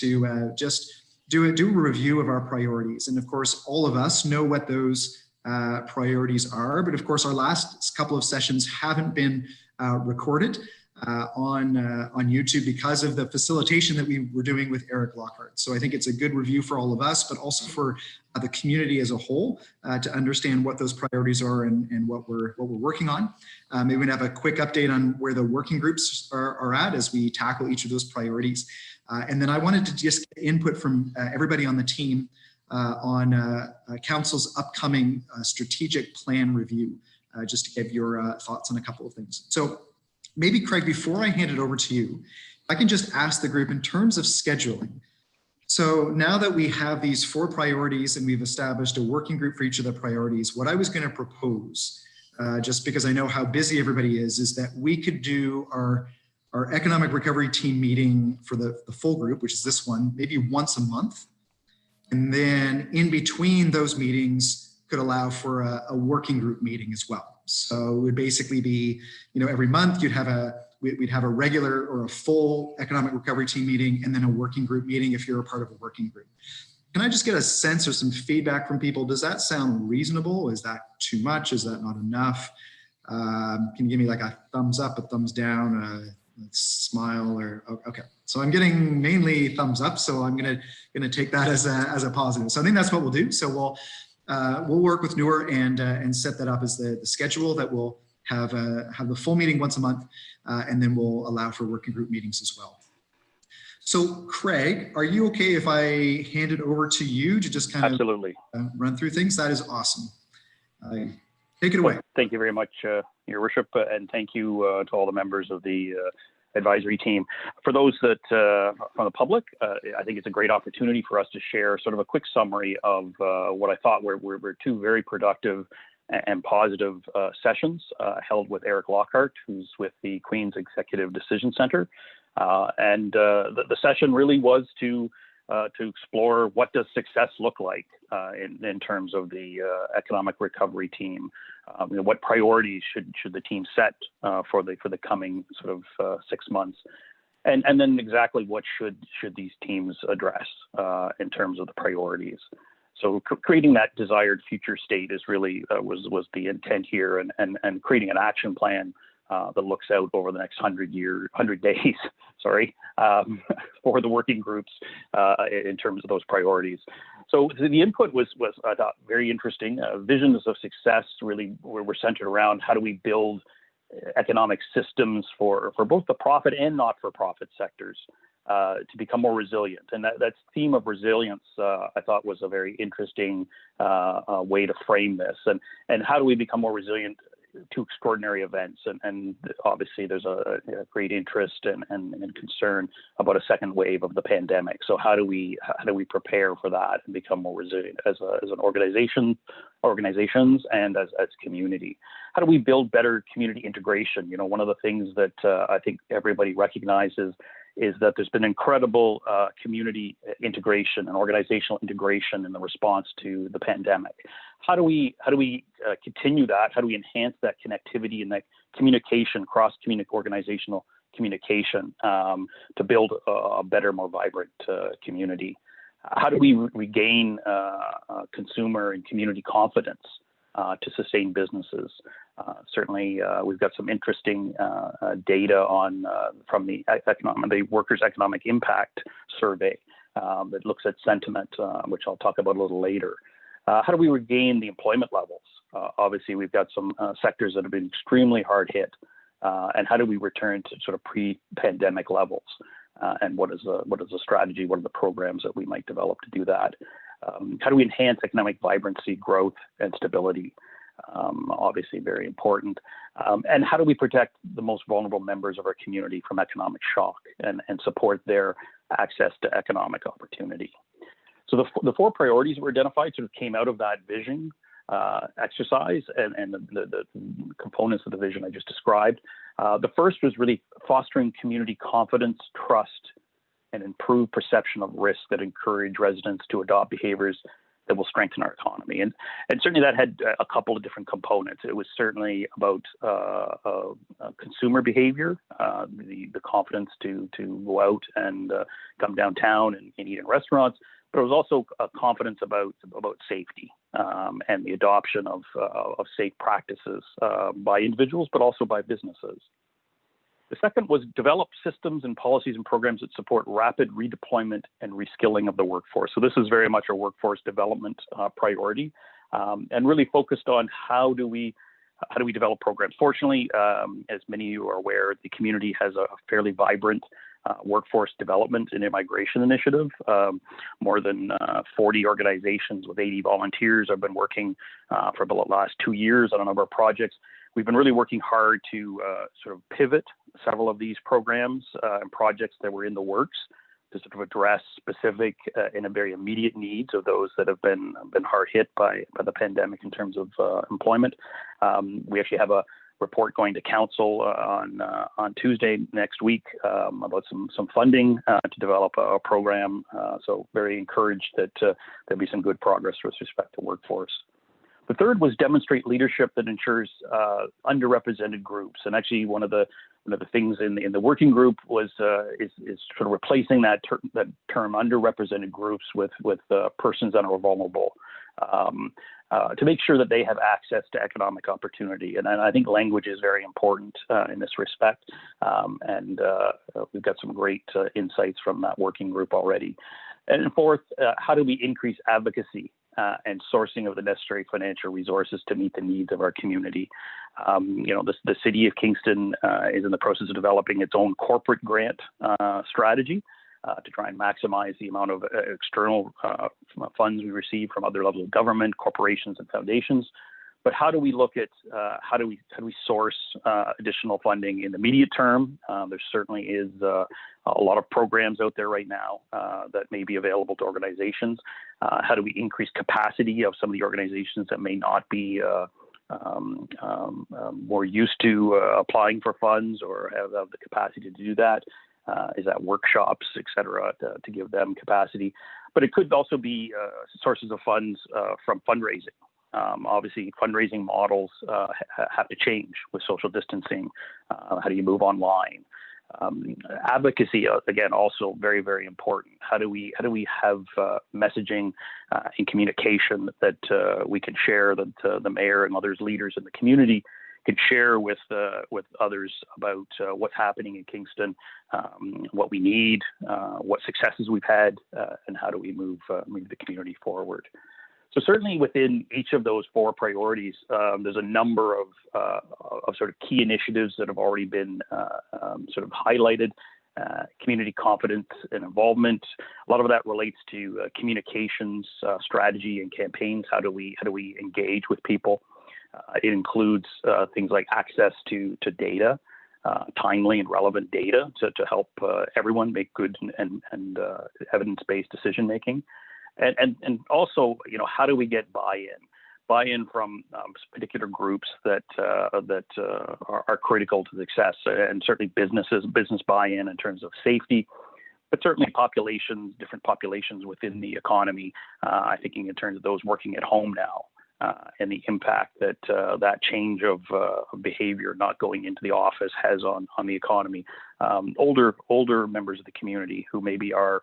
to just do a review of our priorities. And of course, all of us know what those priorities are, but of course, our last couple of sessions haven't been recorded on YouTube because of the facilitation that we were doing with Eric Lockhart. So I think it's a good review for all of us, but also for the community as a whole to understand what those priorities are and what we're working on. Maybe we can have a quick update on where the working groups are at as we tackle each of those priorities. And then I wanted to just get input from everybody on the team on Council's upcoming strategic plan review, just to give your thoughts on a couple of things. So maybe, Craig, before I hand it over to you, I can just ask the group in terms of scheduling. So now that we have these 4 priorities and we've established a working group for each of the priorities, what I was going to propose, just because I know how busy everybody is that we could do our economic recovery team meeting for the full group, which is this one, maybe once a month. And then in between those meetings could allow for a working group meeting as well. So it would basically be, every month we'd have a regular or a full economic recovery team meeting and then a working group meeting if you're a part of a working group. Can I just get a sense or some feedback from people? Does that sound reasonable? Is that too much? Is that not enough? Can you give me like a thumbs up, a thumbs down, a smile, or okay? So I'm getting mainly thumbs up, so I'm gonna take that as a positive. So I think that's what we'll do. So we'll work with Noor and set that up as the schedule that we'll have the full meeting once a month, and then we'll allow for working group meetings as well. So Craig, are you okay if I hand it over to you to just kind of Absolutely. Run through things? That is awesome. Take it away. Well, thank you very much, Your Worship, and thank you to all the members of the advisory team. For those that from the public, I think it's a great opportunity for us to share sort of a quick summary of what I thought were 2 very productive and positive sessions held with Eric Lockhart, who's with the Queen's Executive Decision Center. And the session really was to explore what does success look like in terms of the economic recovery team. What priorities should the team set for the coming sort of 6 months, and then exactly what should these teams address in terms of the priorities. So creating that desired future state is really was the intent here, and creating an action plan that looks out over the next 100 days, sorry, for the working groups in terms of those priorities. So the input was I thought very interesting. Visions of success really were centered around how do we build economic systems for both the profit and not-for-profit sectors to become more resilient. And that theme of resilience, I thought, was a very interesting way to frame this. And how do we become more resilient to extraordinary events? And obviously there's a great interest and concern about a second wave of the pandemic. So how do we prepare for that and become more resilient as an organizations and as community? How do we build better community integration? One of the things that I think everybody recognizes is that there's been incredible community integration and organizational integration in the response to the pandemic. How do we continue that? How do we enhance that connectivity and that communication, organizational communication, to build a better, more vibrant community? How do we regain consumer and community confidence to sustain businesses? Certainly, we've got some interesting data on from the Workers' Economic Impact Survey that looks at sentiment, which I'll talk about a little later. How do we regain the employment levels? Obviously, we've got some sectors that have been extremely hard hit, and how do we return to sort of pre-pandemic levels? And what is the strategy? What are the programs that we might develop to do that? How do we enhance economic vibrancy, growth, and stability? Obviously very important. And how do we protect the most vulnerable members of our community from economic shock and support their access to economic opportunity? So the 4 priorities were identified sort of came out of that vision exercise and the components of the vision I just described. The first was really fostering community confidence, trust, and improved perception of risk that encourage residents to adopt behaviors will strengthen our economy. And certainly that had a couple of different components. It was certainly about consumer behavior, the confidence to go out and come downtown and eat in restaurants, but it was also a confidence about safety and the adoption of safe practices by individuals, but also by businesses. The second was develop systems and policies and programs that support rapid redeployment and reskilling of the workforce. So this is very much a workforce development priority, and really focused on how do we develop programs. Fortunately, as many of you are aware, the community has a fairly vibrant workforce development and immigration initiative. More than 40 organizations with 80 volunteers have been working for the last 2 years on a number of projects. We've been really working hard to sort of pivot several of these programs and projects that were in the works to sort of address specific and very immediate needs of those that have been hard hit by the pandemic in terms of employment. We actually have a report going to council on Tuesday next week about some funding to develop a program. So very encouraged that there'll be some good progress with respect to workforce. The third was demonstrate leadership that ensures underrepresented groups. And actually, one of the things in the working group is sort of replacing that term underrepresented groups with persons that are vulnerable, to make sure that they have access to economic opportunity. And I think language is very important in this respect. And we've got some great insights from that working group already. And fourth, how do we increase advocacy and sourcing of the necessary financial resources to meet the needs of our community? The city of Kingston is in the process of developing its own corporate grant strategy to try and maximize the amount of external funds we receive from other levels of government, corporations, and foundations. But how do we look at how do we source additional funding in the immediate term? There certainly is a lot of programs out there right now that may be available to organizations. How do we increase capacity of some of the organizations that may not be more used to applying for funds or have the capacity to do that? Is that workshops, et cetera, to give them capacity? But it could also be sources of funds from fundraising. Obviously, fundraising models have to change with social distancing. How do you move online? Advocacy, again, also very, very important. How do we have messaging and communication that we can share, that the mayor and others leaders in the community can share with others about what's happening in Kingston, what we need, what successes we've had, and how do we move the community forward. So certainly within each of those 4 priorities, there's a number of sort of key initiatives that have already been sort of highlighted. Community confidence and involvement. A lot of that relates to communications, strategy, and campaigns. How do we engage with people? It includes things like access to data, timely and relevant data to help everyone make good and evidence-based decision making. And also, how do we get buy-in from particular groups that are critical to success, and certainly business buy-in in terms of safety, but certainly different populations within the economy. I'm thinking in terms of those working at home now. And the impact that that change of behavior, not going into the office, has on the economy. Older members of the community who maybe are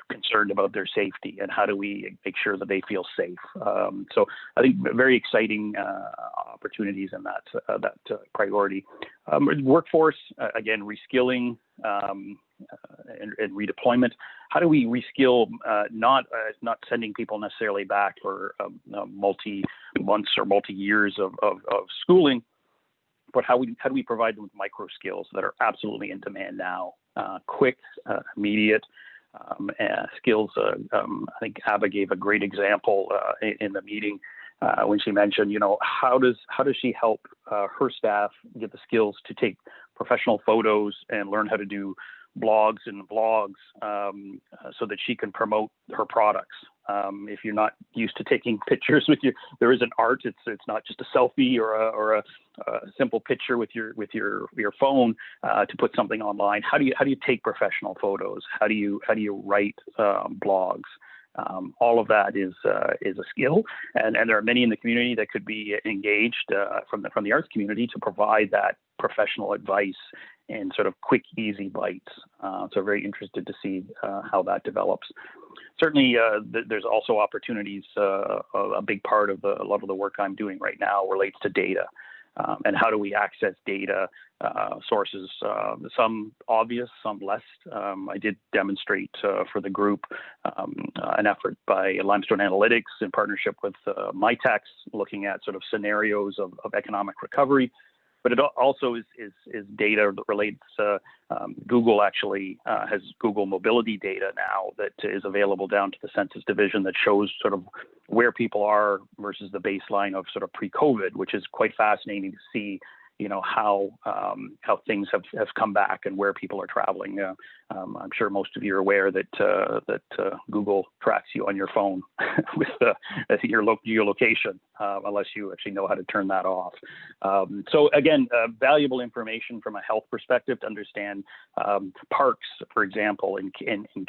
concerned about their safety, and how do we make sure that they feel safe? So I think very exciting opportunities in that priority. Workforce, again, reskilling and redeployment. How do we reskill? Not sending people necessarily back for multi months or multi years of schooling, but how do we provide them with micro skills that are absolutely in demand now? Quick, immediate skills. I think Abba gave a great example in the meeting when she mentioned, how does she help her staff get the skills to take professional photos and learn how to do blogs and vlogs so that she can promote her products. If you're not used to taking pictures there is an art. It's not just a selfie or a simple picture with your phone to put something online. How do you take professional photos? How do you write blogs? All of that is a skill, and there are many in the community that could be engaged from the arts community to provide that professional advice in sort of quick, easy bites. So very interested to see how that develops. Certainly, there's also opportunities. A big part of a lot of the work I'm doing right now relates to data. And how do we access data sources, some obvious, some less. I did demonstrate for the group an effort by Limestone Analytics in partnership with MyTax, looking at sort of scenarios of economic recovery. But it also is data that relates. Google actually has Google mobility data now that is available down to the Census Division that shows sort of where people are versus the baseline of sort of pre-COVID, which is quite fascinating to see, how things have come back and where people are traveling. I'm sure most of you are aware that Google tracks you on your phone with your geolocation, unless you actually know how to turn that off. So again, valuable information from a health perspective to understand parks, for example, in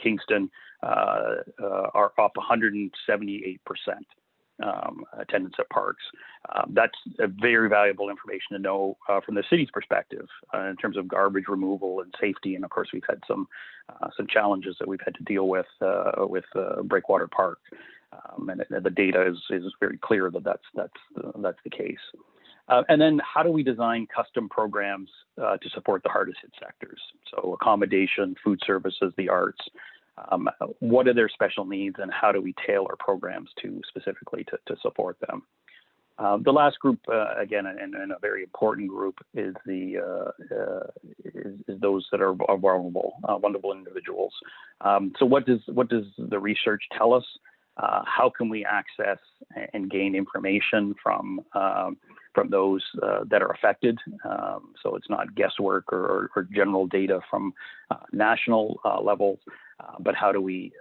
Kingston are up 178%. Attendance at parks. That's a very valuable information to know from the city's perspective in terms of garbage removal and safety. And of course, we've had some challenges that we've had to deal with Breakwater Park, and the data is very clear that that's the case. And then, how do we design custom programs to support the hardest hit sectors? So accommodation, food services, the arts. What are their special needs, and how do we tailor programs specifically to support them? The last group, again, and a very important group, is those that are vulnerable individuals. So what does the research tell us? How can we access and gain information from those that are affected? So it's not guesswork or general data from national levels, but how do we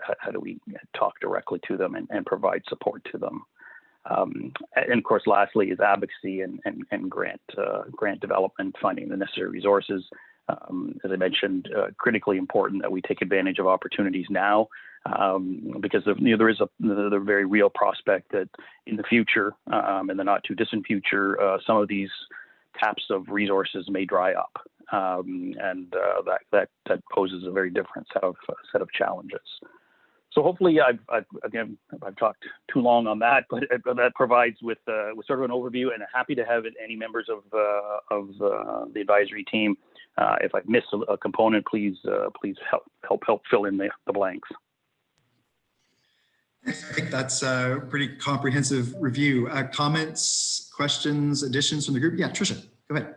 talk directly to them and provide support to them? And of course, lastly is advocacy and grant development, finding the necessary resources. As I mentioned, critically important that we take advantage of opportunities now, because there is the very real prospect that in the future, in the not too distant future, some of these taps of resources may dry up, and that poses a very different set of challenges. So hopefully, I've talked too long on that, but that provides with sort of an overview, and happy to have any members of the advisory team. If I've missed a component, please help fill in the blanks. I think that's a pretty comprehensive review. Comments, questions, additions from the group? Yeah, Tricia, go ahead.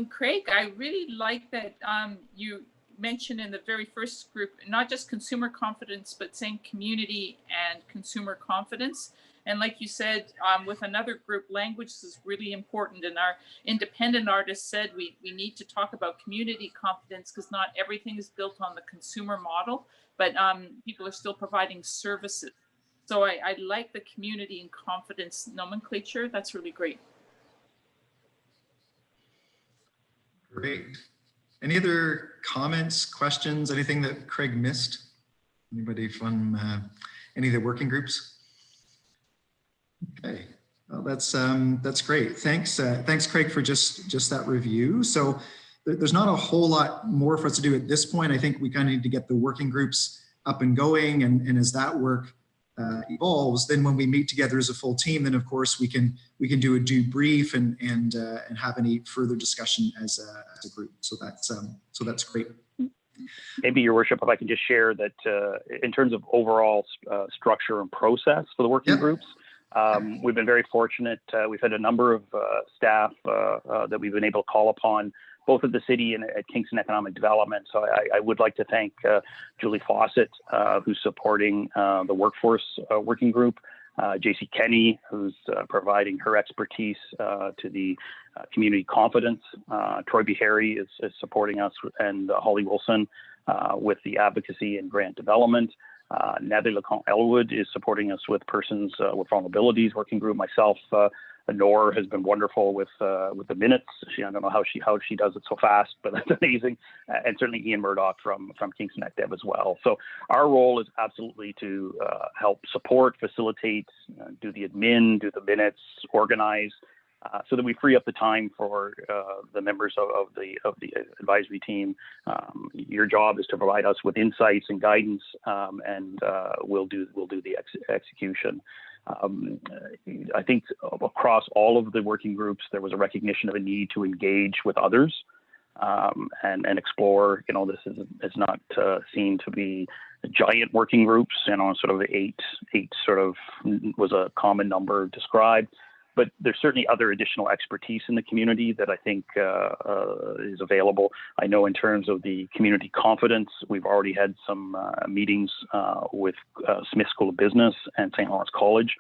Craig, I really like that you mentioned in the very first group, not just consumer confidence, but saying community and consumer confidence. And like you said, with another group, language is really important. And our independent artist said we need to talk about community confidence because not everything is built on the consumer model, but people are still providing services. So I like the community and confidence nomenclature. That's really great. Great. Any other comments, questions, anything that Craig missed? Anybody from any of the working groups? Okay, well, that's great. Thanks, Craig, for just that review. So there's not a whole lot more for us to do at this point. I think we kind of need to get the working groups up and going, and as that work evolves, then when we meet together as a full team, then of course we can do a debrief and have any further discussion as a group. So that's great. Maybe, Your Worship, if I can just share that in terms of overall structure and process for the working groups, we've been very fortunate. We've had a number of staff that we've been able to call upon, both at the city and at Kingston Economic Development. So I would like to thank Julie Fawcett, who's supporting the workforce working group, JC Kenny, who's providing her expertise to the community confidence. Troy Beharry is supporting us, and Holly Wilson with the advocacy and grant development. Natalie Lecomte-Elwood is supporting us with persons with vulnerabilities working group. Myself, Nor has been wonderful with the minutes. I don't know how she does it so fast, but that's amazing. And certainly Ian Murdoch from Kingston Dev as well. So our role is absolutely to help support, facilitate, do the admin, do the minutes, organize, so that we free up the time for the members of the advisory team. Your job is to provide us with insights and guidance, and we'll do the execution. I think across all of the working groups, there was a recognition of a need to engage with others and explore. This is not seen to be giant working groups. Sort of eight sort of was a common number described. But there's certainly other additional expertise in the community that I think is available. I know in terms of the community confidence, we've already had some meetings with Smith School of Business and St. Lawrence College.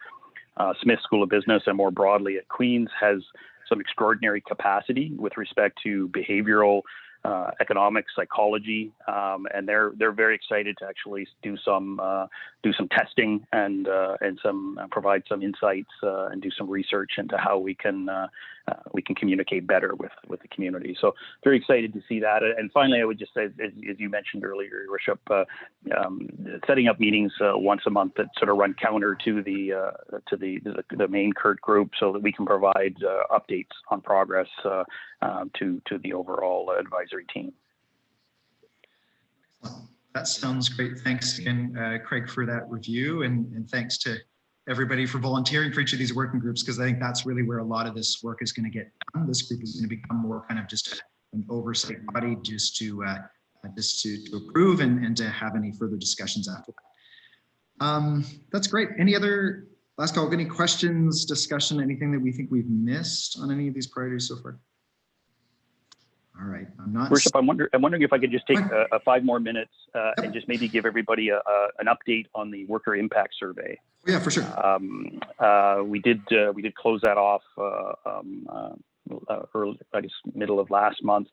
Smith School of Business and more broadly at Queen's has some extraordinary capacity with respect to behavioral economic psychology, and they're very excited to actually do some testing and provide some insights and do some research into how we can communicate better with the community. So very excited to see that. And finally, I would just say, as you mentioned earlier, Your Worship, setting up meetings once a month that sort of run counter to the main CURT group, so that we can provide updates on progress to the overall advisory team. That sounds great. Thanks again, Craig, for that review, and thanks to everybody for volunteering for each of these working groups, because I think that's really where a lot of this work is going to get done. This group is going to become more kind of just an oversight body, just to approve and to have any further discussions after that. That's great. Any other last call? Any questions, discussion, anything that we think we've missed on any of these priorities so far? All right, Worship, I'm wondering if I could just take 5 more minutes and just maybe give everybody an update on the worker impact survey. Yeah, for sure. We did close that off early, I guess, middle of last month.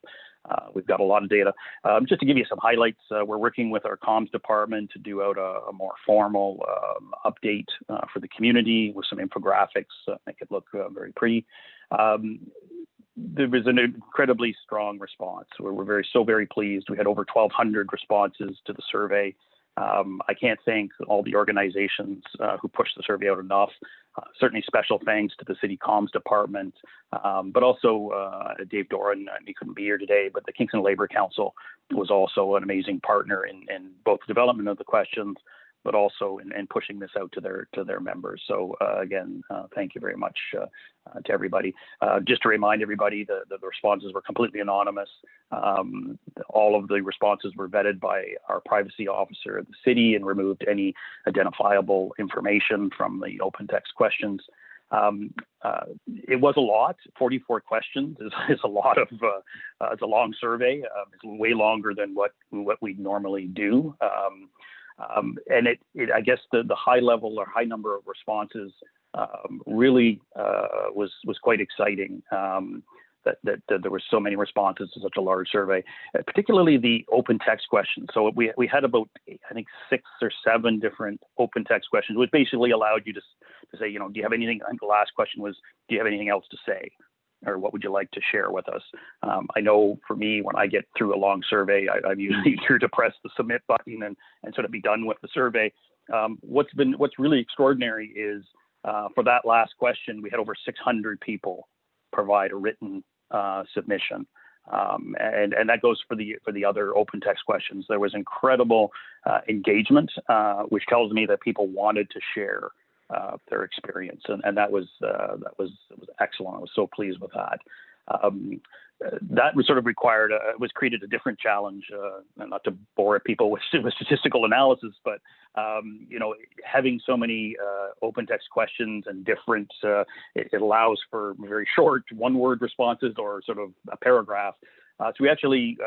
We've got a lot of data. Just to give you some highlights, we're working with our comms department to do out a more formal update for the community with some infographics, make it look very pretty. There was an incredibly strong response. We're very pleased. We had over 1,200 responses to the survey. I can't thank all the organizations who pushed the survey out enough. Certainly special thanks to the City Comms Department, but also Dave Doran. He couldn't be here today, but the Kingston Labour Council was also an amazing partner in both the development of the questions, but also in pushing this out to their members. So again, thank you very much to everybody. Just to remind everybody, the responses were completely anonymous. All of the responses were vetted by our privacy officer at the city and removed any identifiable information from the open text questions. It was a lot. 44 questions is a lot of. It's a long survey. It's way longer than what we normally do. And I guess the high level or high number of responses really was quite exciting. That there were so many responses to such a large survey, particularly the open text questions. So we had about, I think, 6 or 7 different open text questions, which basically allowed you to say, do you have anything? I think the last question was, do you have anything else to say? Or what would you like to share with us? I know for me, when I get through a long survey, I'm usually eager to press the submit button and sort of be done with the survey. What's really extraordinary is for that last question, we had over 600 people provide a written submission, and that goes for the other open text questions. There was incredible engagement, which tells me that people wanted to share their experience, and that was excellent. I was so pleased with that. That was sort of required. Was created a different challenge, not to bore people with statistical analysis, but having so many open text questions and different, it allows for very short one-word responses or sort of a paragraph. So we actually,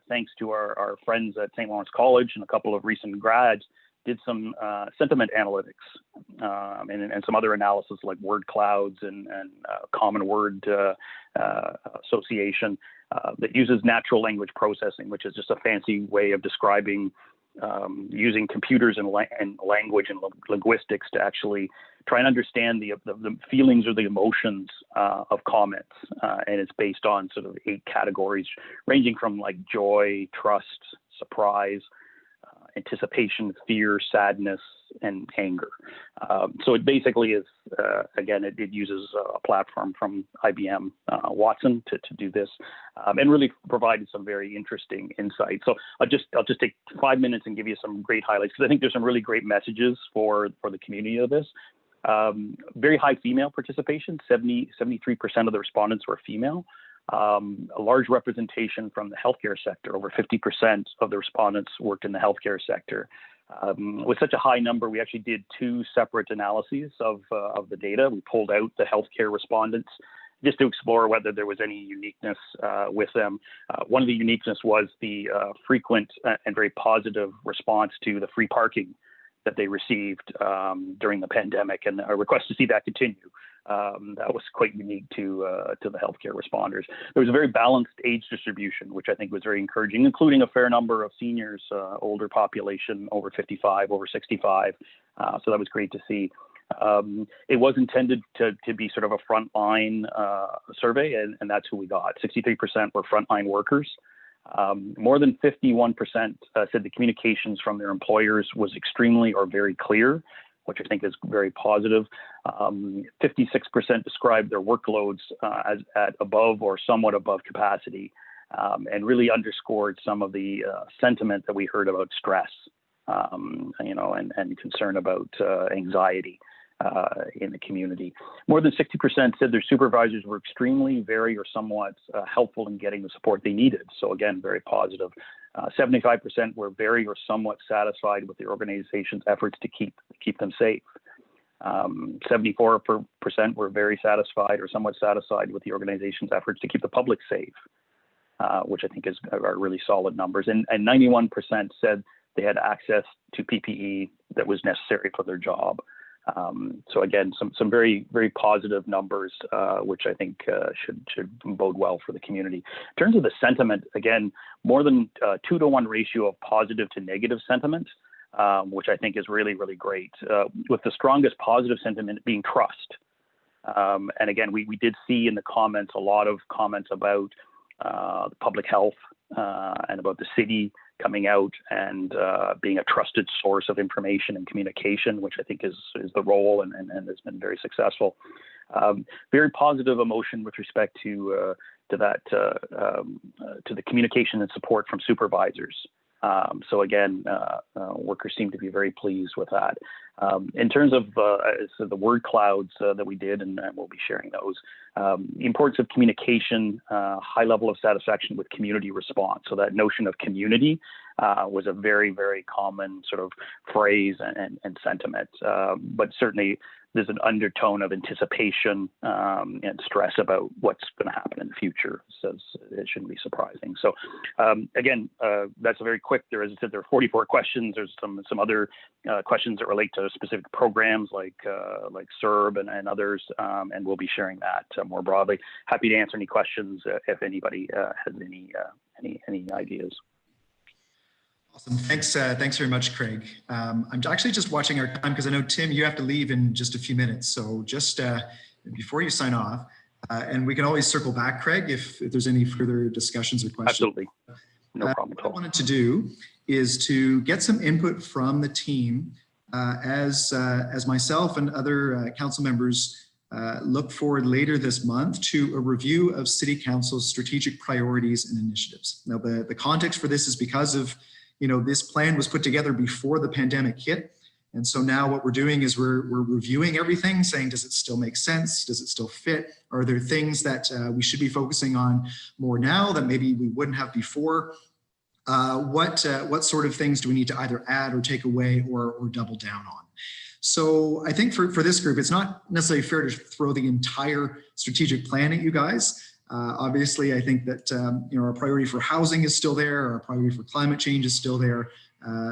thanks to our friends at St. Lawrence College and a couple of recent grads, did some sentiment analytics and some other analysis like word clouds and common word association that uses natural language processing, which is just a fancy way of describing using computers and language and linguistics to actually try and understand the feelings or the emotions of comments. And it's based on sort of 8 categories, ranging from like joy, trust, surprise, anticipation, fear, sadness, and anger. So it basically is, again, it uses a platform from IBM Watson to do this, and really provided some very interesting insights. So I'll just take 5 minutes and give you some great highlights, because I think there's some really great messages for the community of this. Very high female participation, 73% of the respondents were female. A large representation from the healthcare sector. Over 50% of the respondents worked in the healthcare sector. With such a high number, we actually did 2 separate analyses of the data. We pulled out the healthcare respondents just to explore whether there was any uniqueness with them. One of the uniqueness was the frequent and very positive response to the free parking that they received during the pandemic, and a request to see that continue. That was quite unique to the healthcare responders. There was a very balanced age distribution, which I think was very encouraging, including a fair number of seniors, older population, over 55, over 65. So that was great to see. It was intended to be sort of a frontline survey, and that's who we got. 63% were frontline workers. More than 51% said the communications from their employers was extremely or very clear, which I think is very positive. 56% described their workloads as at above or somewhat above capacity, and really underscored some of the sentiment that we heard about stress, and concern about anxiety in the community. More than 60% said their supervisors were extremely, very, or somewhat helpful in getting the support they needed. So again, very positive. 75% were very or somewhat satisfied with the organization's efforts to keep them safe. 74% were very satisfied or somewhat satisfied with the organization's efforts to keep the public safe, which I think are really solid numbers. And 91% said they had access to PPE that was necessary for their job. So again, some very, very positive numbers, which I think should bode well for the community. In terms of the sentiment, again, more than 2-to-1 ratio of positive to negative sentiment, which I think is really, really great, with the strongest positive sentiment being trust. And again, we did see in the comments a lot of comments about public health and about the city coming out and being a trusted source of information and communication, which I think is the role and has been very successful. Very positive emotion with respect to the communication and support from supervisors. So again, workers seem to be very pleased with that. In terms of the word clouds that we did, and we'll be sharing those, the importance of communication, high level of satisfaction with community response. So that notion of community was a very, very common sort of phrase and sentiment, but certainly there's an undertone of anticipation and stress about what's going to happen in the future. So it shouldn't be surprising. So again, that's a very quick. As I said, there are 44 questions. There's some other questions that relate to specific programs like CERB and others, and we'll be sharing that more broadly. Happy to answer any questions if anybody has any ideas. Awesome. Thanks very much, Craig. I'm actually just watching our time because I know, Tim, you have to leave in just a few minutes. So just before you sign off, and we can always circle back, Craig, if there's any further discussions or questions. Absolutely. No problem at all. What I wanted to do is to get some input from the team as myself and other council members look forward later this month to a review of City Council's strategic priorities and initiatives. Now, the context for this is because of this plan was put together before the pandemic hit. And so now what we're doing is we're reviewing everything, saying, does it still make sense? Does it still fit? Are there things that we should be focusing on more now that maybe we wouldn't have before? What sort of things do we need to either add or take away or double down on? So I think for this group, it's not necessarily fair to throw the entire strategic plan at you guys. Obviously, I think that our priority for housing is still there. Our priority for climate change is still there.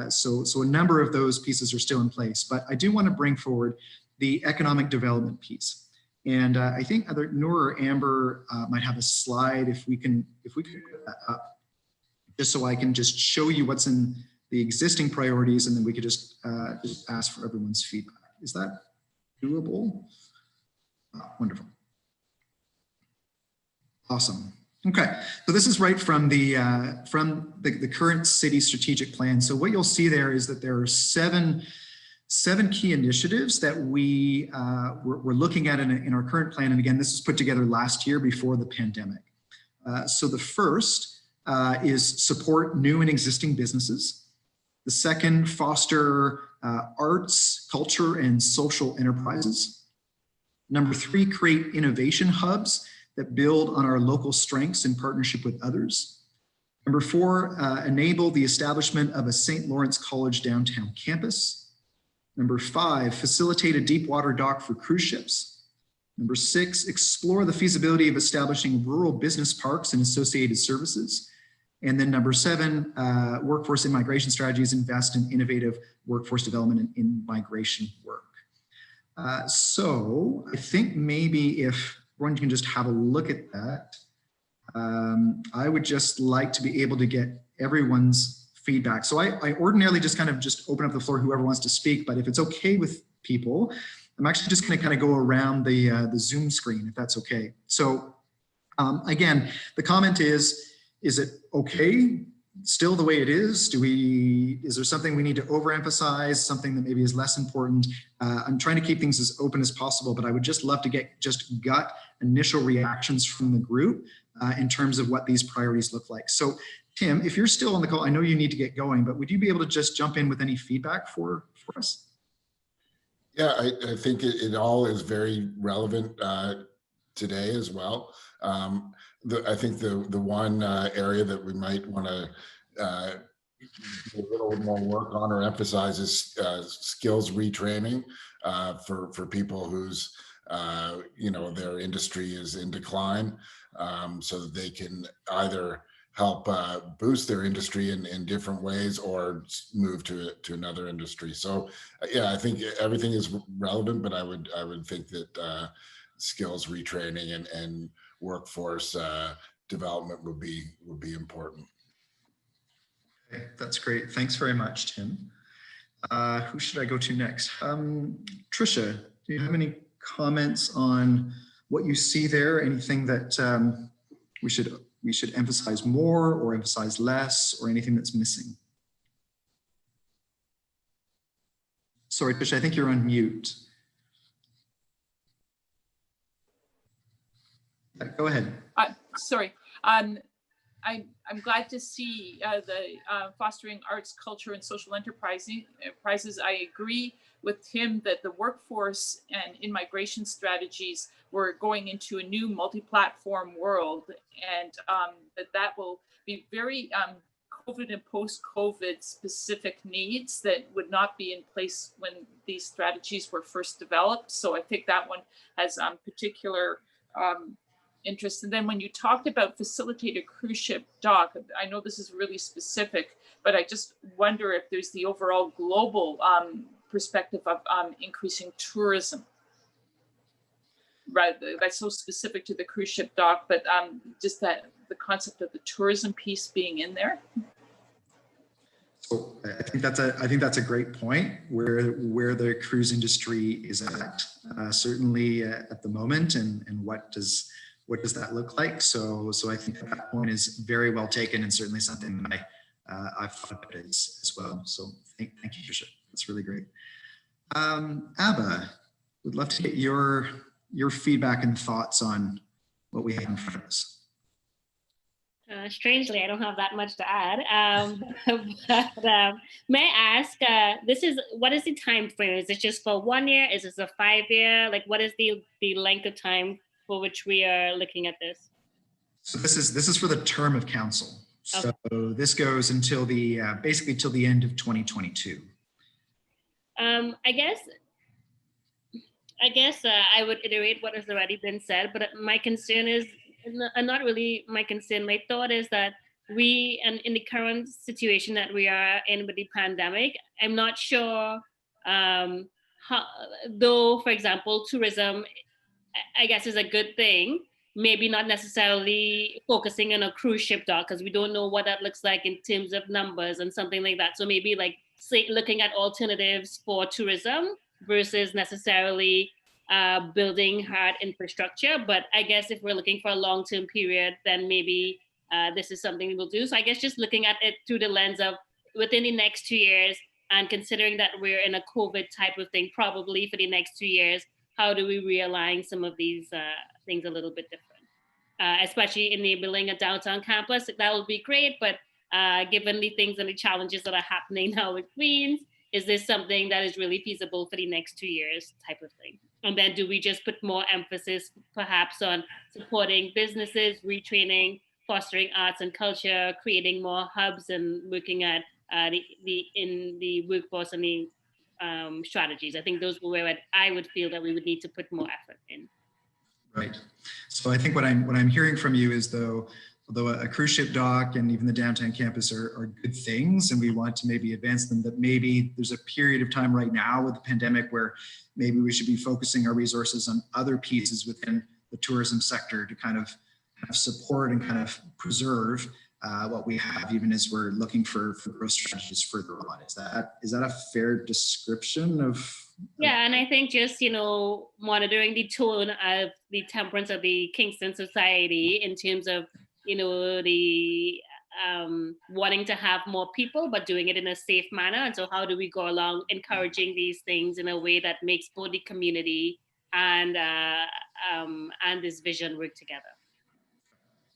So a number of those pieces are still in place. But I do want to bring forward the economic development piece. And I think either Noor or Amber might have a slide if we can put that up, just so I can just show you what's in the existing priorities, and then we could just ask for everyone's feedback. Is that doable? Wonderful. Awesome. Okay, so this is right from the current city strategic plan. So what you'll see there is that there are seven key initiatives that we're looking at in our current plan. And again, this was put together last year before the pandemic. So the first is support new and existing businesses. The second, foster arts, culture, and social enterprises. Number three, create innovation hubs that build on our local strengths in partnership with others. Number four, enable the establishment of a St. Lawrence College downtown campus. Number five, facilitate a deep water dock for cruise ships. Number six, explore the feasibility of establishing rural business parks and associated services. And then number seven, workforce and migration strategies, invest in innovative workforce development and in migration work. So I think maybe if everyone can just have a look at that, I would just like to be able to get everyone's feedback. So I ordinarily just kind of just open up the floor, whoever wants to speak, but if it's okay with people, I'm actually just going to kind of go around the Zoom screen, if that's okay. So again, the comment is it okay still the way it is? Is there something we need to overemphasize, something that maybe is less important? I'm trying to keep things as open as possible, but I would just love to get just gut initial reactions from the group in terms of what these priorities look like. So Tim, if you're still on the call, I know you need to get going, but would you be able to just jump in with any feedback for us? Yeah, I think it all is very relevant today as well. I think the one area that we might want to do a little more work on or emphasize is skills retraining for people whose their industry is in decline, so that they can either help boost their industry in different ways or move to another industry. So yeah, I think everything is relevant, but I would think that skills retraining and workforce development would be important. Okay, that's great. Thanks very much, Tim. Who should I go to next? Tricia, do you have any comments on what you see there? Anything that we should emphasize more or emphasize less, or anything that's missing? Sorry, Tricia, I think you're on mute. Go ahead. Sorry. I'm glad to see the fostering arts, culture, and social enterprises. I agree with Tim that the workforce and in-migration strategies were going into a new multi-platform world, and that will be very COVID and post-COVID specific needs that would not be in place when these strategies were first developed. So I think that one has particular interest. And then when you talked about facilitated cruise ship dock, I know this is really specific, but I just wonder if there's the overall global perspective of increasing tourism. Right, that's so specific to the cruise ship dock, but just that the concept of the tourism piece being in there. So I think that's a great point where the cruise industry is at, certainly at the moment, and what does that look like? So I think that point is very well taken, and certainly something that I've thought about as well. So thank you, Tricia. That's really great. Abba, would love to get your feedback and thoughts on what we have in front of us. Strangely, I don't have that much to add. But may I ask, what is the time frame? Is it just for 1 year? Is this a 5-year? Like, what is the length of time for which we are looking at this? So this is for the term of council. So okay. This goes until basically till the end of 2022. I guess I would iterate what has already been said, but my concern is, not really my concern, my thought is that and in the current situation that we are in with the pandemic, I'm not sure how, though, for example, tourism, I guess, is a good thing. maybe not necessarily focusing on a cruise ship dock, because we don't know what that looks like in terms of numbers and something like that. So maybe like say looking at alternatives for tourism versus necessarily building hard infrastructure. But I guess if we're looking for a long-term period, then maybe this is something we'll do. So I guess just looking at it through the lens of within the next 2 years, and considering that we're in a COVID type of thing, probably for the next 2 years, how do we realign some of these things a little bit different? Especially enabling a downtown campus, that would be great. But given the things and the challenges that are happening now with Queens, is this something that is really feasible for the next 2 years type of thing? And then do we just put more emphasis perhaps on supporting businesses, retraining, fostering arts and culture, creating more hubs, and looking at the workforce and the strategies? I think those were where I would feel that we would need to put more effort in. Right. So I think what I'm hearing from you is although a cruise ship dock and even the downtown campus are good things, and we want to maybe advance them, that maybe there's a period of time right now with the pandemic where maybe we should be focusing our resources on other pieces within the tourism sector to kind of support and kind of preserve what we have, even as we're looking for growth strategies further on. Is that a fair description of? Yeah, and I think just, monitoring the tone of the temperance of the Kingston society in terms of, the wanting to have more people, but doing it in a safe manner. And so how do we go along encouraging these things in a way that makes both the community and this vision work together?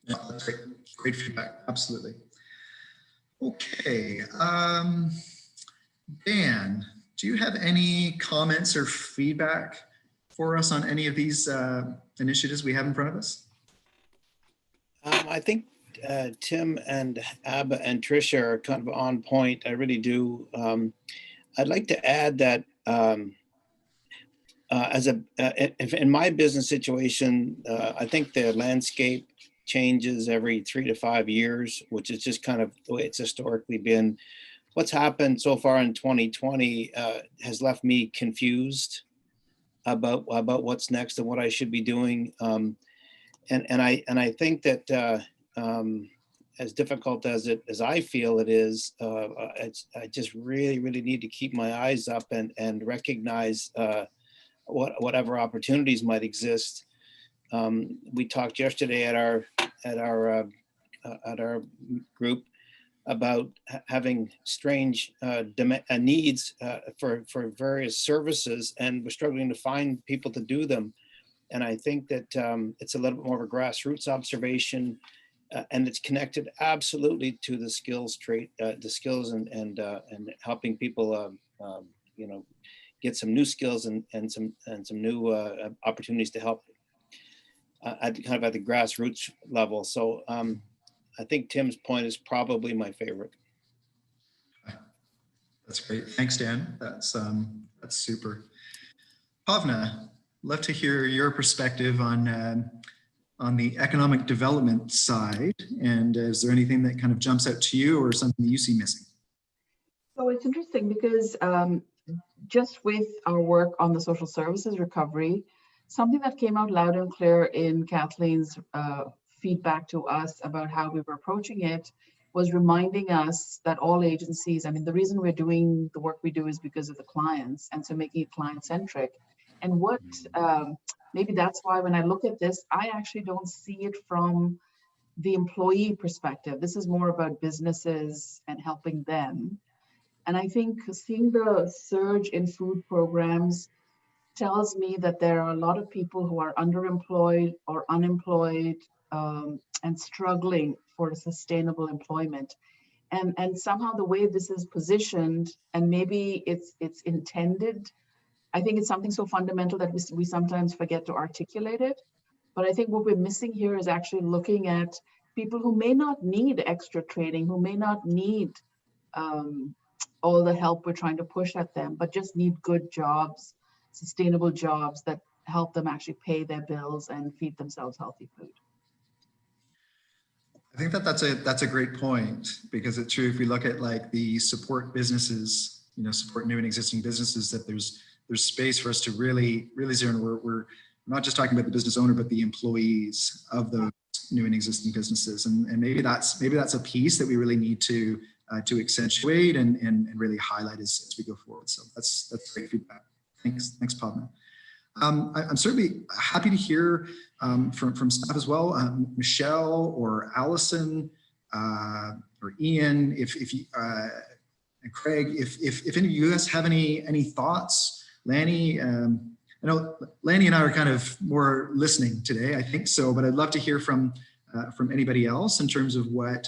Yeah, that's great. Great feedback. Absolutely. Okay. Dan, do you have any comments or feedback for us on any of these initiatives we have in front of us? I think Tim and Abba and Tricia are kind of on point. I really do. I'd like to add that if in my business situation, I think the landscape changes every 3 to 5 years, which is just kind of the way it's historically been. What's happened so far in 2020 has left me confused about what's next and what I should be doing. And I think that as difficult as I feel it is, I just really need to keep my eyes up and recognize whatever opportunities might exist. We talked yesterday at our group about having strange needs for various services, and we're struggling to find people to do them. And I think that it's a little bit more of a grassroots observation, and it's connected absolutely to the skills trait, the skills and helping people, get some new skills and some new opportunities to help at the grassroots level. So I think Tim's point is probably my favorite. That's great. Thanks, Dan. That's super. Pavna, love to hear your perspective on the economic development side. And is there anything that kind of jumps out to you or something that you see missing? So it's interesting because just with our work on the social services recovery, something that came out loud and clear in Kathleen's feedback to us about how we were approaching it was reminding us that all agencies, the reason we're doing the work we do is because of the clients, and so making it client-centric. And what, maybe that's why when I look at this, I actually don't see it from the employee perspective. This is more about businesses and helping them. And I think seeing the surge in food programs tells me that there are a lot of people who are underemployed or unemployed and struggling for sustainable employment. And somehow the way this is positioned, and maybe it's intended, I think it's something so fundamental that we sometimes forget to articulate it. But I think what we're missing here is actually looking at people who may not need extra training, who may not need all the help we're trying to push at them, but just need good jobs, sustainable jobs that help them actually pay their bills and feed themselves healthy food. I think that's a great point, because it's true. If we look at like the support businesses, support new and existing businesses, that there's space for us to really zero in. We're I'm not just talking about the business owner, but the employees of those new and existing businesses. And maybe that's a piece that we really need to accentuate and really highlight as we go forward. So that's great feedback. Thanks, Padma. I'm certainly happy to hear from staff as well, Michelle or Allison or Ian, if you, and Craig, if any of you guys have any thoughts. Lanny, I know Lanny and I are kind of more listening today, I think so, but I'd love to hear from anybody else in terms of what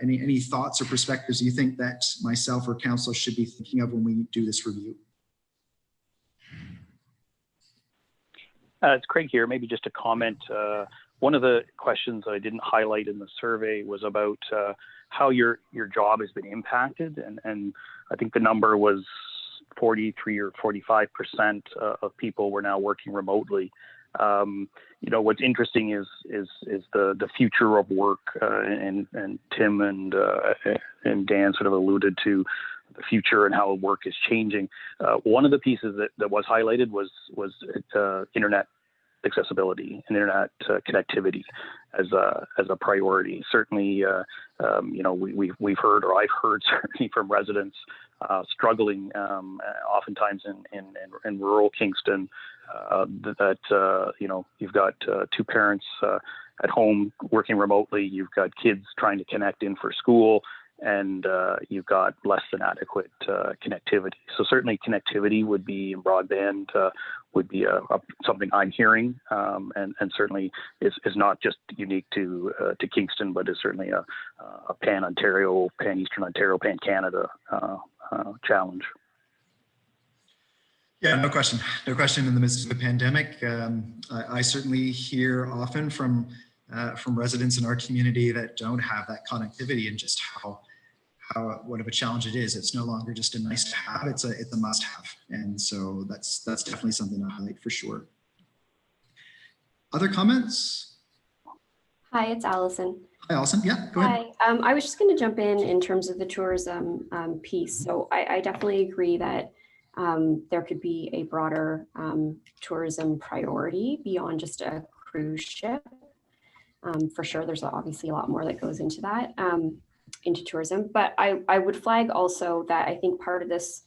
any thoughts or perspectives you think that myself or council should be thinking of when we do this review. It's Craig here. Maybe just a comment. One of the questions I didn't highlight in the survey was about how your job has been impacted, and I think the number was 43 or 45% of people were now working remotely. You know, what's interesting is the future of work, and Tim and Dan sort of alluded to the future and how work is changing. One of the pieces that was highlighted was internet accessibility and internet connectivity as a priority. Certainly, you know, we've heard, or I've heard certainly from residents struggling oftentimes in rural Kingston, that you know, you've got two parents at home working remotely, you've got kids trying to connect in for school, and you've got less than adequate connectivity. So certainly connectivity would be, in broadband would be something I'm hearing, and certainly is not just unique to Kingston, but is certainly a pan-Ontario, pan-Eastern Ontario, pan-Canada challenge. Yeah, no question in the midst of the pandemic. I certainly hear often from residents in our community that don't have that connectivity, and just how what of a challenge it is. It's no longer just a nice to have, it's a must have. And so that's definitely something to highlight for sure. Other comments? Hi, it's Allison. Hi, Allison. Yeah, go ahead. Hi. I was just going to jump in terms of the tourism piece. So I definitely agree that there could be a broader tourism priority beyond just a cruise ship. For sure, there's obviously a lot more that goes into that, into tourism. But I would flag also that I think part of this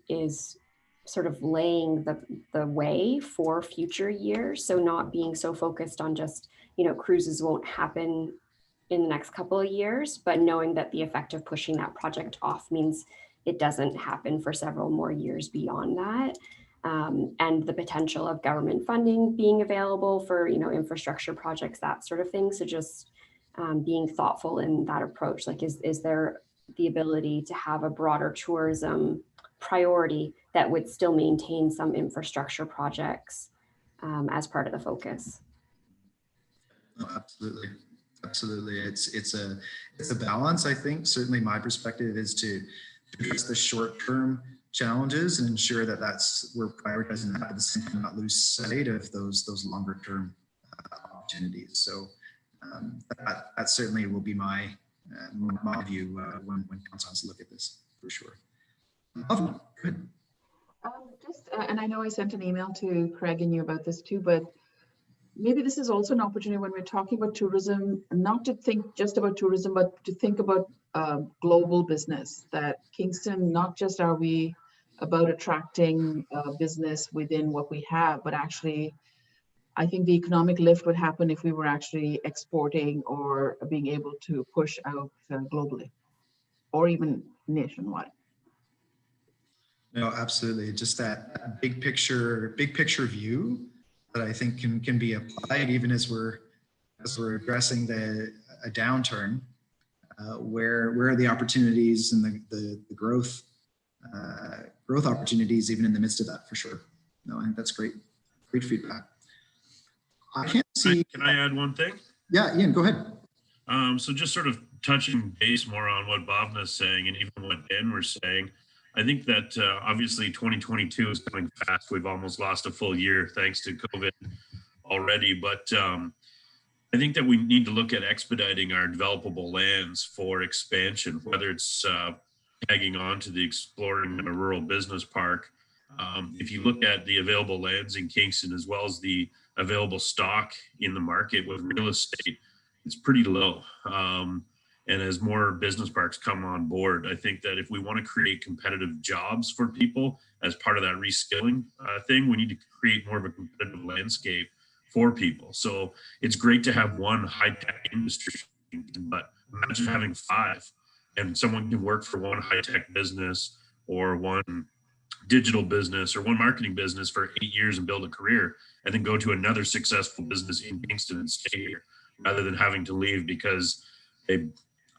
is sort of laying the way for future years. So not being so focused on just, you know, cruises won't happen in the next couple of years, but knowing that the effect of pushing that project off means it doesn't happen for several more years beyond that. And the potential of government funding being available for, you know, infrastructure projects, that sort of thing. So just being thoughtful in that approach, like is there the ability to have a broader tourism priority that would still maintain some infrastructure projects as part of the focus? Oh, absolutely. It's a balance. I think certainly my perspective is to address the short-term challenges and ensure that we're prioritizing that, at the same time not lose sight of those longer-term opportunities. So that certainly will be my view when council has to look at this, for sure. Good. And I know I sent an email to Craig and you about this too, but maybe this is also an opportunity when we're talking about tourism, not to think just about tourism, but to think about global business. That Kingston, not just are we about attracting business within what we have, but actually, I think the economic lift would happen if we were actually exporting or being able to push out globally, or even nationwide. No, absolutely. Just that big picture view that I think can be applied even as we're addressing a downturn. Where are the opportunities and the growth opportunities even in the midst of that, for sure. No, I think that's great feedback. I can't see. Can I add one thing? Yeah, Ian, go ahead. So just sort of touching base more on what Bhavna is saying and even what Dan was saying, I think that obviously 2022 is coming fast. We've almost lost a full year thanks to COVID already, but I think that we need to look at expediting our developable lands for expansion, whether it's tagging on to the Exploring a Rural Business Park If you look at the available lands in Kingston, as well as the available stock in the market with real estate, it's pretty low. And as more business parks come on board, I think that if we want to create competitive jobs for people as part of that reskilling thing, we need to create more of a competitive landscape for people. So it's great to have one high-tech industry, but imagine having 5, and someone can work for one high-tech business or one digital business or one marketing business for 8 years and build a career, and then go to another successful business in Kingston and stay here, rather than having to leave because they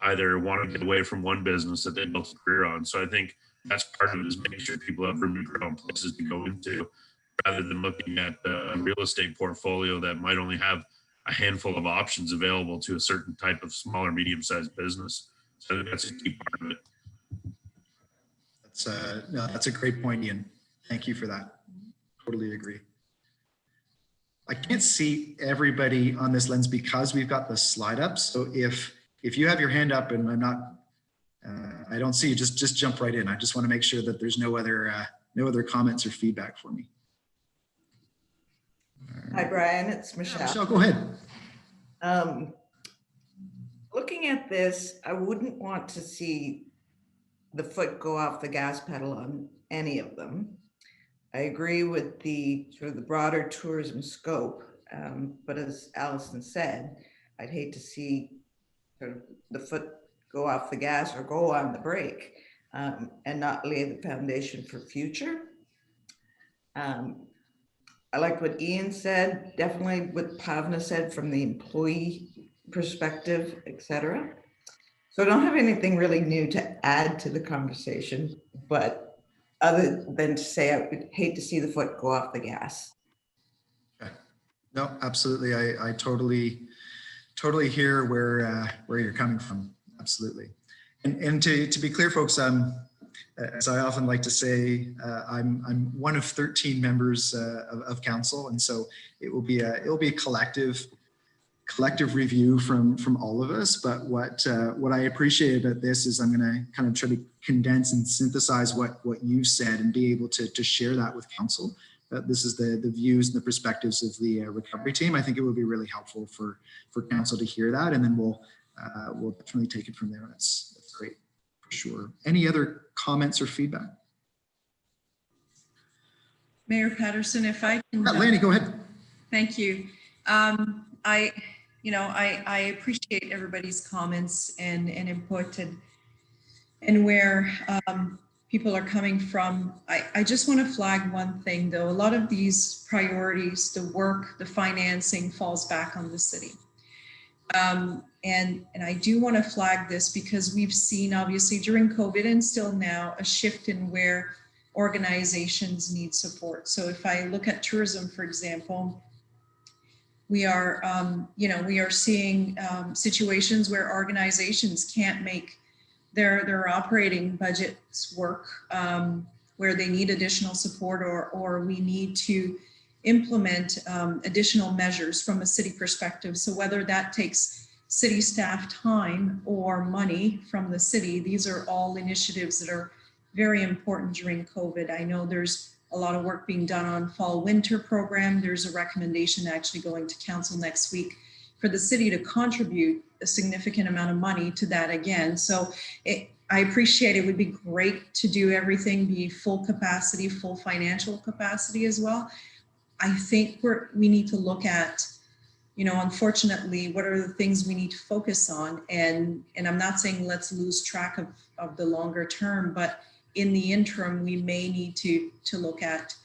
either want to get away from one business that they built a career on. So I think that's part of it, is making sure people have room to grow and places to go into, rather than looking at a real estate portfolio that might only have a handful of options available to a certain type of small or medium-sized business. So I think that's a key part of it. That's a great point, Ian. Thank you for that. Totally agree. I can't see everybody on this lens because we've got the slide up. So if you have your hand up and I'm not, I don't see you, just jump right in. I just want to make sure that there's no other comments or feedback for me. Hi, Brian, it's Michelle. Yeah, Michelle, go ahead. Looking at this, I wouldn't want to see the foot go off the gas pedal on any of them. I agree with the sort of the broader tourism scope, but as Allison said, I'd hate to see sort of the foot go off the gas or go on the brake, and not lay the foundation for future. I like what Ian said, definitely what Pavna said from the employee perspective, etc. So I don't have anything really new to add to the conversation, but other than to say I would hate to see the foot go off the gas. Okay. No, absolutely. I totally hear where you're coming from. Absolutely. And to be clear, folks, as I often like to say, I'm one of 13 members of council, and so it will be a collective review from all of us. But what I appreciate about this is I'm going to kind of try to condense and synthesize what you said and be able to share that with council. This is the views and the perspectives of the recovery team. I think it would be really helpful for council to hear that, and then we'll definitely take it from there. That's great, for sure. Any other comments or feedback? Mayor Patterson, if I can. Lanny, go ahead. Thank you. I appreciate everybody's comments and input and where people are coming from. I just want to flag one thing though. A lot of these priorities, the work, the financing falls back on the city. And I do want to flag this because we've seen obviously during COVID and still now a shift in where organizations need support. So if I look at tourism, for example, we are seeing situations where organizations can't make their operating budgets work, where they need additional support, or we need to implement additional measures from a city perspective. So whether that takes city staff time or money from the city, these are all initiatives that are very important during COVID. I know there's a lot of work being done on fall winter program. There's a recommendation actually going to council next week for the city to contribute a significant amount of money to that again. So I appreciate it would be great to do everything, be full capacity, full financial capacity as well. I think we need to look at, unfortunately, what are the things we need to focus on? And I'm not saying let's lose track of the longer term, but in the interim, we may need to look at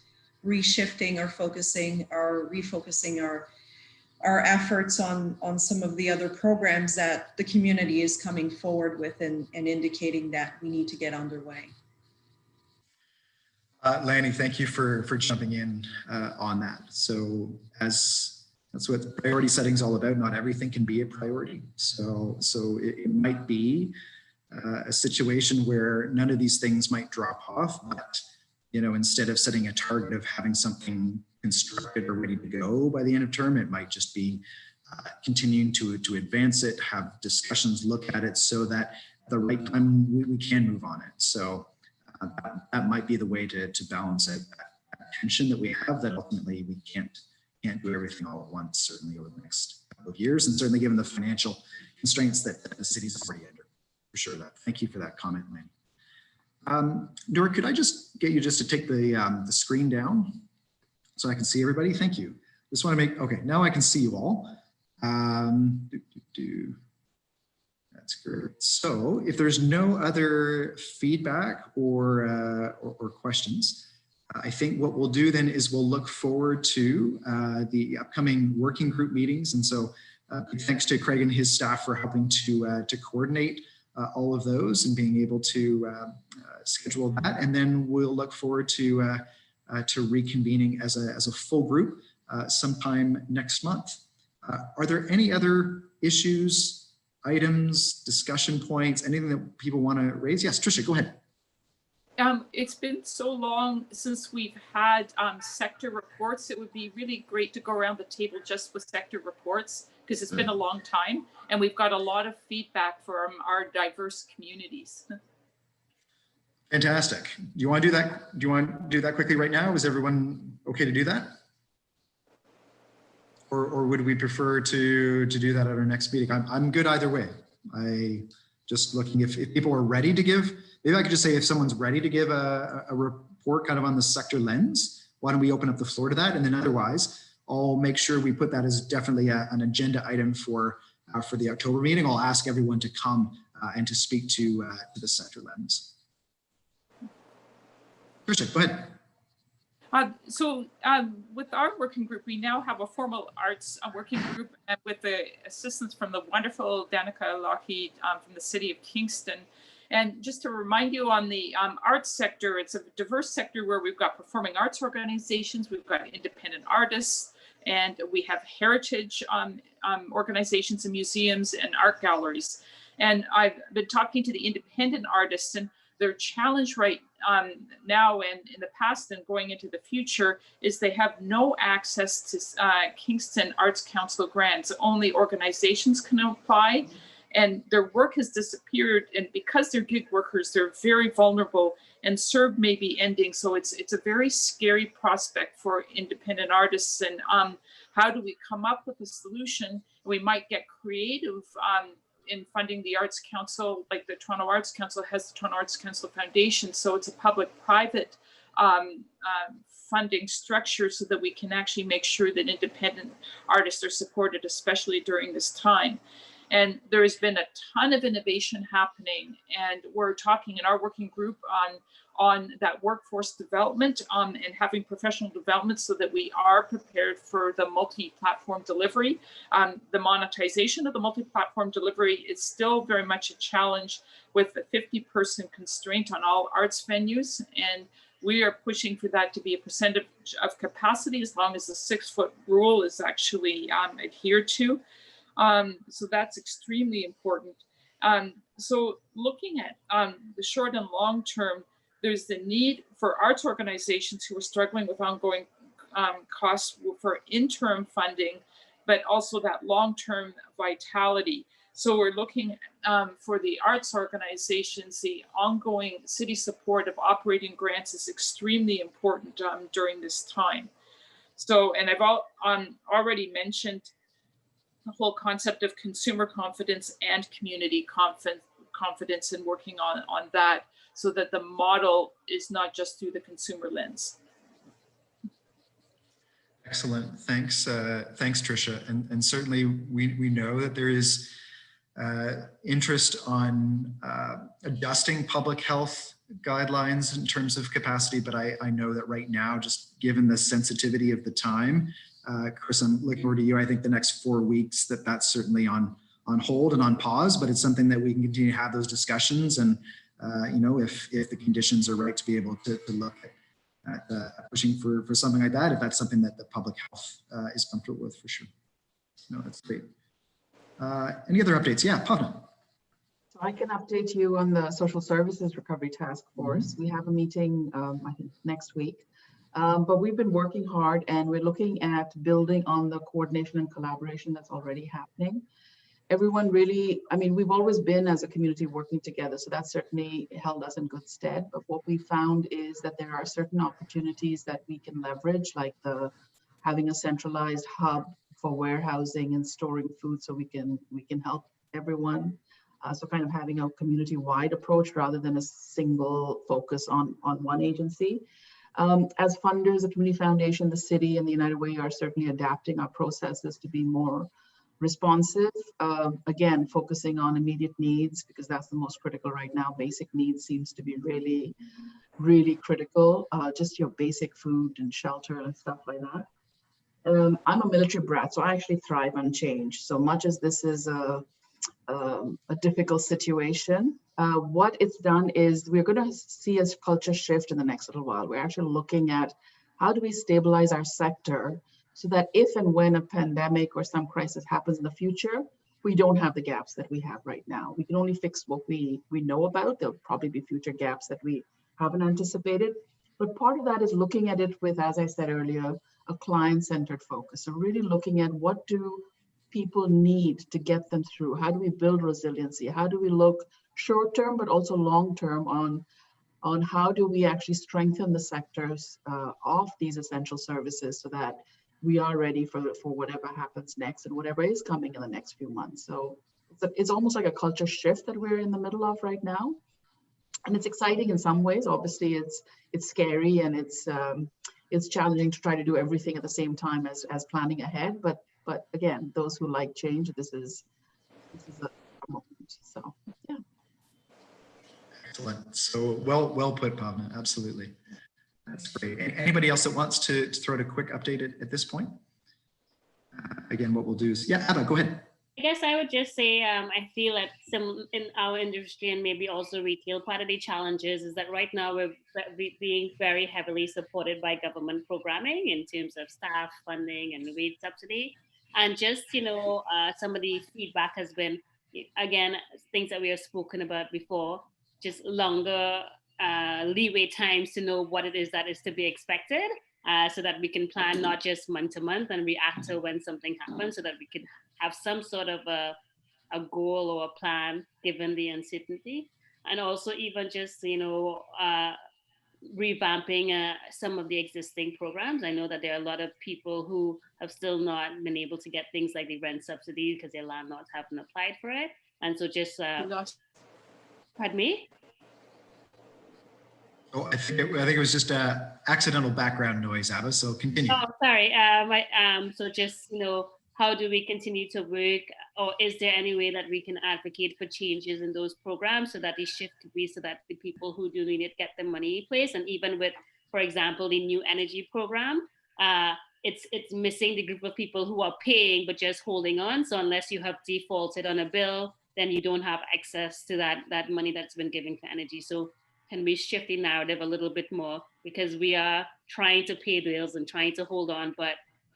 reshifting or refocusing our efforts on some of the other programs that the community is coming forward with and indicating that we need to get underway. Lanny, thank you for jumping in on that. So that's what priority setting is all about. Not everything can be a priority. So it might be a situation where none of these things might drop off, but instead of setting a target of having something constructed or ready to go by the end of term, it might just be continuing to advance it, have discussions, look at it so that at the right time we can move on it. So that might be the way to balance out that tension that we have, that ultimately we can't do everything all at once, certainly over the next couple of years, and certainly given the financial constraints that the city's already under. For sure. Thank you for that comment, Manny. Nora, could I just get you just to take the screen down so I can see everybody? Thank you. Just want to make, okay, now I can see you all. That's good. So if there's no other feedback or questions, I think what we'll do then is we'll look forward to the upcoming working group meetings. And so thanks to Craig and his staff for helping to coordinate all of those and being able to schedule that. And then we'll look forward to reconvening as a full group sometime next month. Are there any other issues, items, discussion points, anything that people want to raise? Yes, Tricia, go ahead. It's been so long since we've had sector reports. It would be really great to go around the table just with sector reports, because it's been a long time and we've got a lot of feedback from our diverse communities. Fantastic. Do you want to do that? Do you want to do that quickly right now? Is everyone okay to do that? Or would we prefer to do that at our next meeting? I'm good either way. I just looking if people are ready to give, maybe I could just say if someone's ready to give a report kind of on the sector lens, why don't we open up the floor to that? And then otherwise, I'll make sure we put that as definitely an agenda item for the October meeting. I'll ask everyone to come and to speak to the sector lens. Christian, go ahead. With our working group, we now have a formal arts working group with the assistance from the wonderful Danica Lockheed from the city of Kingston. And just to remind you on the arts sector, it's a diverse sector where we've got performing arts organizations, we've got independent artists, and we have heritage organizations and museums and art galleries. And I've been talking to the independent artists, and their challenge right now and in the past and going into the future is they have no access to Kingston Arts Council grants. Only organizations can apply, and their work has disappeared. And because they're gig workers, they're very vulnerable, and CERB may be ending. So it's a very scary prospect for independent artists. And how do we come up with a solution? We might get creative in funding the Arts Council, like the Toronto Arts Council has the Toronto Arts Council Foundation. So it's a public-private funding structure so that we can actually make sure that independent artists are supported, especially during this time. And there has been a ton of innovation happening, and we're talking in our working group on that workforce development and having professional development so that we are prepared for the multi-platform delivery. The monetization of the multi-platform delivery is still very much a challenge with the 50-person constraint on all arts venues. And we are pushing for that to be a percentage of capacity as long as the 6-foot rule is actually adhered to. So that's extremely important. So looking at the short and long term, there's the need for arts organizations who are struggling with ongoing costs for interim funding, but also that long-term vitality. So we're looking for the arts organizations, the ongoing city support of operating grants is extremely important during this time. So, and I've already mentioned the whole concept of consumer confidence and community confidence and working on that so that the model is not just through the consumer lens. Excellent. Thanks, Tricia. And certainly we know that there is interest on adjusting public health guidelines in terms of capacity, but I know that right now, just given the sensitivity of the time, Chris, I'm looking forward to you. I think the next 4 weeks that's certainly on hold and on pause, but it's something that we can continue to have those discussions. And you know, if the conditions are right to be able to look at pushing for something like that, if that's something that the public health is comfortable with, for sure. No, that's great. Any other updates? Yeah, Pavna. So I can update you on the Social Services Recovery Task Force. We have a meeting, I think, next week. But we've been working hard, and we're looking at building on the coordination and collaboration that's already happening. everyone really, I mean, we've always been as a community working together, so that certainly held us in good stead. But what we found is that there are certain opportunities that we can leverage, like having a centralized hub for warehousing and storing food, so we can help everyone. So kind of having a community-wide approach rather than a single focus on one agency. As funders, the Community Foundation, the city, and the United Way are certainly adapting our processes to be more responsive. Again, focusing on immediate needs, because that's the most critical right now. Basic needs seems to be really, really critical. Just your basic food and shelter and stuff like that. I'm a military brat, so I actually thrive on change. So much as this is a difficult situation, what it's done is we're going to see a culture shift in the next little while. We're actually looking at how do we stabilize our sector so that if and when a pandemic or some crisis happens in the future, we don't have the gaps that we have right now. We can only fix what we know about. There'll probably be future gaps that we haven't anticipated. But part of that is looking at it with, as I said earlier, a client-centered focus. So really looking at what do people need to get them through? How do we build resiliency? How do we look short-term, but also long-term on how do we actually strengthen the sectors of these essential services so that we are ready for whatever happens next and whatever is coming in the next few months. So it's almost like a culture shift that we're in the middle of right now. And it's exciting in some ways. Obviously, it's scary and it's challenging to try to do everything at the same time as planning ahead. But again, those who like change, this is a moment. So yeah. Excellent. So well put, Bhavna. Absolutely. That's great. Anybody else that wants to throw out a quick update at this point? Again, what we'll do is, yeah, Abba, go ahead. I guess I would just say I feel that some in our industry and maybe also retail, part of the challenges is that right now we're being very heavily supported by government programming in terms of staff funding and wage subsidy. And just, some of the feedback has been, again, things that we have spoken about before, just longer leeway times to know what it is that is to be expected. So that we can plan not just month to month and react to when something happens, so that we can have some sort of a goal or a plan given the uncertainty. And also even just, revamping some of the existing programs. I know that there are a lot of people who have still not been able to get things like the rent subsidy because their landlords haven't applied for it. And so just, pardon me? Oh, I think it was just accidental background noise, Abba, so continue. Oh, sorry. So just, how do we continue to work, or is there any way that we can advocate for changes in those programs so that they shift to be so that the people who do need it get the money in place? And even with, for example, the new energy program, it's missing the group of people who are paying but just holding on. So unless you have defaulted on a bill, then you don't have access to that money that's been given for energy. So can we shift the narrative a little bit more, because we are trying to pay bills and trying to hold on, but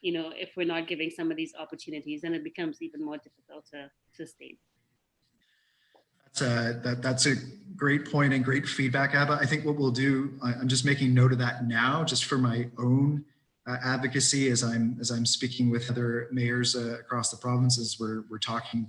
if we're not giving some of these opportunities, then it becomes even more difficult to sustain. That's a great point and great feedback, Abba. I think what we'll do, I'm just making note of that now, just for my own advocacy as I'm speaking with other mayors across the provinces. We're talking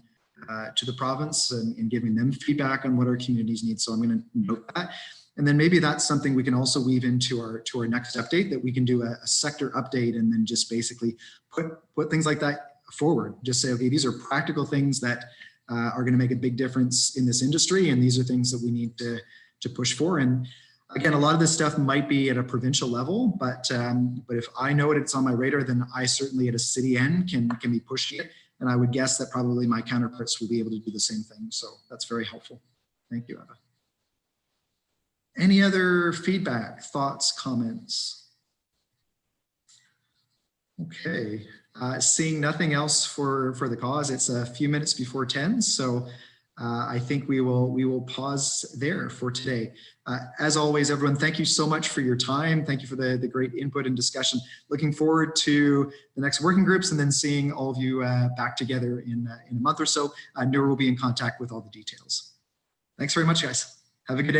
to the province and giving them feedback on what our communities need. So I'm going to note that. And then maybe that's something we can also weave into our next update, that we can do a sector update and then just basically put things like that forward. Just say, okay, these are practical things that are going to make a big difference in this industry, and these are things that we need to push for. And again, a lot of this stuff might be at a provincial level, but if I know it's on my radar, then I certainly at a city end can be pushing it. And I would guess that probably my counterparts will be able to do the same thing. So that's very helpful. Thank you, Abba. Any other feedback, thoughts, comments? Okay, seeing nothing else for the cause, it's a few minutes before 10. So I think we will pause there for today. As always, everyone, thank you so much for your time. Thank you for the great input and discussion. Looking forward to the next working groups and then seeing all of you back together in a month or so. Noor will be in contact with all the details. Thanks very much, guys. Have a good day.